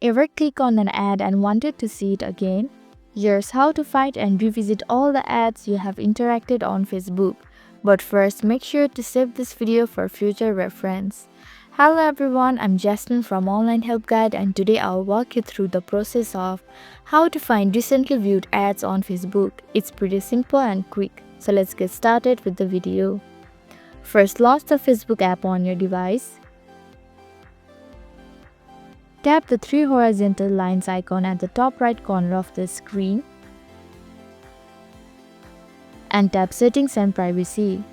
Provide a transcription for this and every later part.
Ever click on an ad and wanted to see it again? Here's how to find and revisit all the ads you have interacted on Facebook. But first, make sure to save this video for future reference. Hello everyone, I'm Jasmine from Online Help Guide, and today I'll walk you through the process of how to find recently viewed ads on Facebook. It's pretty simple and quick, so let's get started with the video. First, launch the Facebook app on your device. Tap the three horizontal lines icon at the top right corner of the screen and tap Settings and Privacy.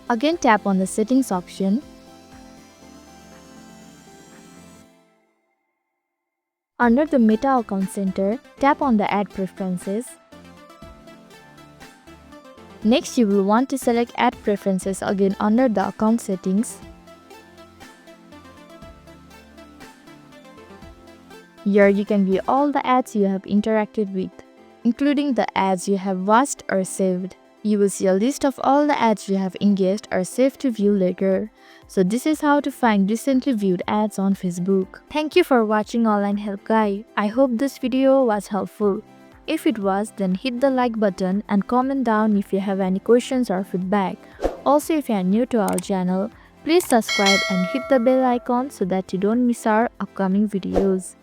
Again, tap on the Settings option. Under the Meta Account Center, tap on the Ad Preferences. Next, you will want to select Ad Preferences again under the Account Settings. Here you can view all the ads you have interacted with, including the ads you have watched or saved. You will see a list of all the ads you have engaged or saved to view later. So this is how to find recently viewed ads on Facebook. Thank you for watching Online Help Guide. I hope this video was helpful. If it was, then hit the like button and comment down if you have any questions or feedback. Also, if you are new to our channel, please subscribe and hit the bell icon so that you don't miss our upcoming videos.